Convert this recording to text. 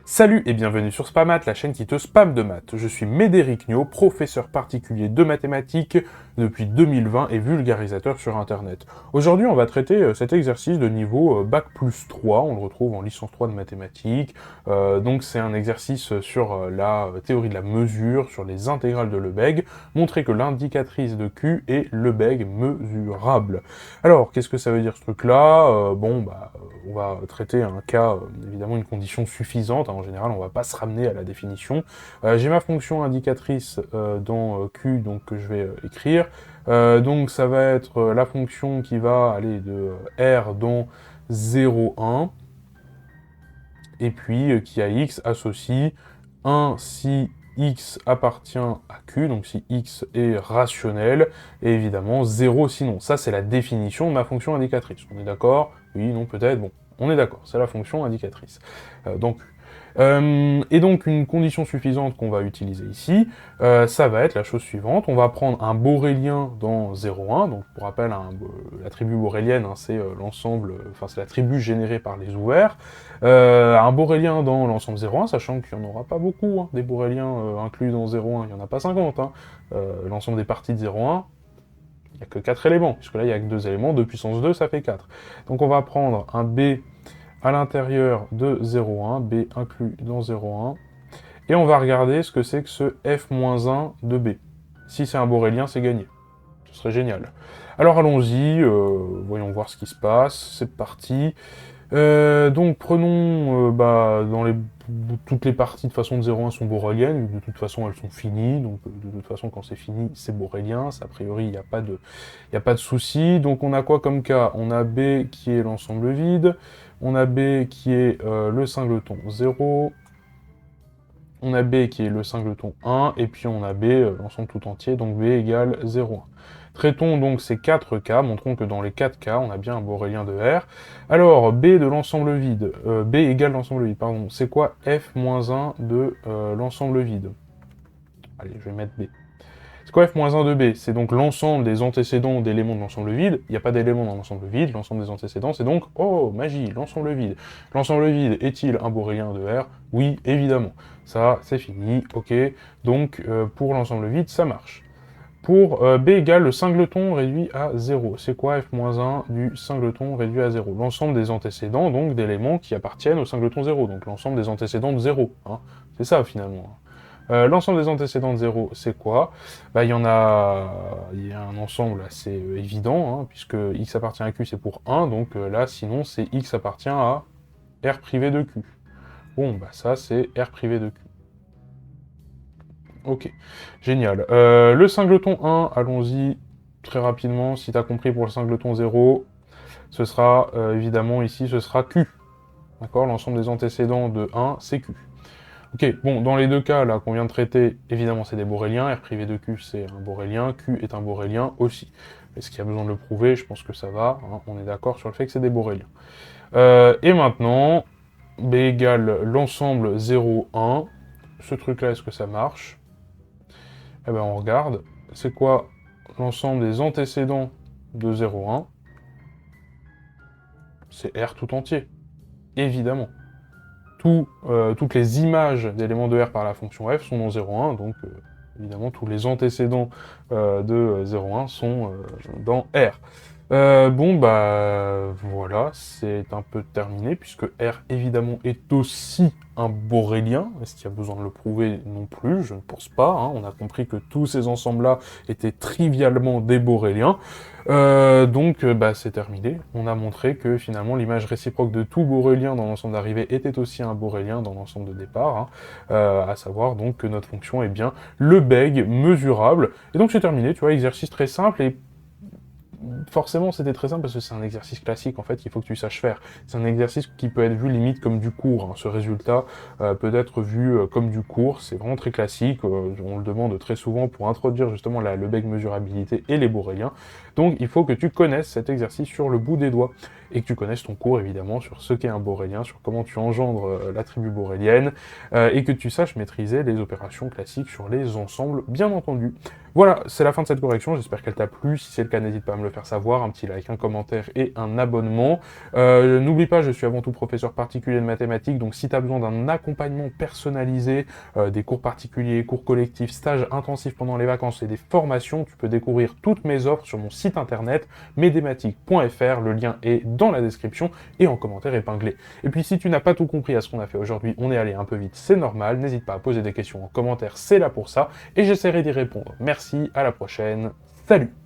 Salut et bienvenue sur Spamat, la chaîne qui te spamme de maths. Je suis Médéric Nio, professeur particulier de mathématiques depuis 2020 et vulgarisateur sur internet. Aujourd'hui, on va traiter cet exercice de niveau Bac plus 3, on le retrouve en licence 3 de mathématiques. Donc c'est un exercice sur la théorie de la mesure, sur les intégrales de Lebesgue, montrer que l'indicatrice de Q est Lebesgue mesurable. Alors, qu'est-ce que ça veut dire ce truc-là on va traiter un cas, évidemment une condition suffisante. En général, on va pas se ramener à la définition. J'ai ma fonction indicatrice dans Q, donc que je vais écrire. Donc ça va être la fonction qui va aller de R dans 0, 1, et puis qui à x associe 1 si x appartient à q, donc si x est rationnel, et évidemment 0 sinon. Ça, c'est la définition de ma fonction indicatrice. On est d'accord? Oui, non, peut-être? Bon, on est d'accord, c'est la fonction indicatrice. Et donc, une condition suffisante qu'on va utiliser ici, ça va être la chose suivante. On va prendre un borélien dans 0,1. Donc, pour rappel, la tribu borélienne, hein, c'est l'ensemble, enfin, c'est la tribu générée par les ouverts. Un borélien dans l'ensemble 0,1, sachant qu'il n'y en aura pas beaucoup, hein, des boréliens inclus dans 0,1, il n'y en a pas 50. Hein. L'ensemble des parties de 0,1, il n'y a que 4 éléments, puisque là, il n'y a que 2 éléments, 2 puissance 2, ça fait 4. Donc, on va prendre un B à l'intérieur de 0,1, B inclus dans 0,1, et on va regarder ce que c'est que ce f-1 de B. Si c'est un borélien, c'est gagné. Ce serait génial. Alors allons-y, voyons voir ce qui se passe, c'est parti. Donc prenons, toutes les parties de façon de 0,1 sont boréliennes, de toute façon elles sont finies, donc de toute façon quand c'est fini, c'est borélien, ça, a priori il n'y a pas de souci. Donc on a quoi comme cas? On a B qui est l'ensemble vide, on a B qui est le singleton 0, on a B qui est le singleton 1, et puis on a B, l'ensemble tout entier, donc B égale 0,1. Traitons donc ces 4 cas, montrons que dans les 4 cas, on a bien un borélien de R. Alors, B de l'ensemble vide, B égale l'ensemble vide, pardon, c'est quoi f-1 de l'ensemble vide? Allez, je vais mettre B. C'est quoi f-1 de B? C'est donc l'ensemble des antécédents d'éléments de l'ensemble vide. Il n'y a pas d'éléments dans l'ensemble vide, l'ensemble des antécédents, c'est donc, oh, magie, l'ensemble vide. L'ensemble vide est-il un borélien de R? Oui, évidemment. Ça, c'est fini, ok. Donc, pour l'ensemble vide, ça marche. Pour B égale le singleton réduit à 0. C'est quoi f-1 du singleton réduit à 0? L'ensemble des antécédents, donc, d'éléments qui appartiennent au singleton 0. Donc, l'ensemble des antécédents de 0. Hein. C'est ça, finalement. L'ensemble des antécédents de 0, c'est quoi? Il y a un ensemble assez évident, hein, puisque x appartient à q, c'est pour 1, donc là, sinon, c'est x appartient à R privé de q. Bon, ça, c'est R privé de q. Ok, génial. Le singleton 1, allons-y très rapidement. Si tu as compris pour le singleton 0, ce sera, évidemment, ici, ce sera q. D'accord? L'ensemble des antécédents de 1, c'est q. Ok, bon, dans les deux cas, là, qu'on vient de traiter, évidemment, c'est des boréliens. R privé de Q, c'est un borélien. Q est un borélien aussi. Est-ce qu'il y a besoin de le prouver? Je pense que ça va. Hein, on est d'accord sur le fait que c'est des boréliens. Et maintenant, B égale l'ensemble 0, 1. Ce truc-là, est-ce que ça marche? Eh ben, on regarde. C'est quoi l'ensemble des antécédents de 0, 1? C'est R tout entier. Évidemment. Toutes les images d'éléments de R par la fonction f sont dans 0,1, donc évidemment tous les antécédents de 0,1 sont dans R. Voilà, c'est un peu terminé, puisque R évidemment est aussi un borélien. Est-ce qu'il y a besoin de le prouver? Non plus, je ne pense pas. Hein. On a compris que tous ces ensembles-là étaient trivialement des boréliens. C'est terminé. On a montré que finalement l'image réciproque de tout borélien dans l'ensemble d'arrivée était aussi un borélien dans l'ensemble de départ, hein. À savoir donc que notre fonction est bien Lebesgue mesurable. Et donc c'est terminé, tu vois, exercice très simple, et forcément c'était très simple parce que c'est un exercice classique en fait qu'il faut que tu saches faire. C'est un exercice qui peut être vu limite comme du cours, hein. Ce résultat peut être vu comme du cours, c'est vraiment très classique, on le demande très souvent pour introduire justement la Lebesgue mesurabilité et les boréliens. Donc il faut que tu connaisses cet exercice sur le bout des doigts, et que tu connaisses ton cours évidemment sur ce qu'est un borélien, sur comment tu engendres l'attribut borélienne, et que tu saches maîtriser les opérations classiques sur les ensembles, bien entendu. Voilà, c'est la fin de cette correction, j'espère qu'elle t'a plu. Si c'est le cas, n'hésite pas à me le faire faire savoir, un petit like, un commentaire et un abonnement. N'oublie pas, je suis avant tout professeur particulier de mathématiques, donc si tu as besoin d'un accompagnement personnalisé, des cours particuliers, cours collectifs, stages intensifs pendant les vacances et des formations, tu peux découvrir toutes mes offres sur mon site internet medematic.fr, le lien est dans la description et en commentaire épinglé. Et puis si tu n'as pas tout compris à ce qu'on a fait aujourd'hui, on est allé un peu vite, c'est normal, n'hésite pas à poser des questions en commentaire, c'est là pour ça, et j'essaierai d'y répondre. Merci, à la prochaine, salut!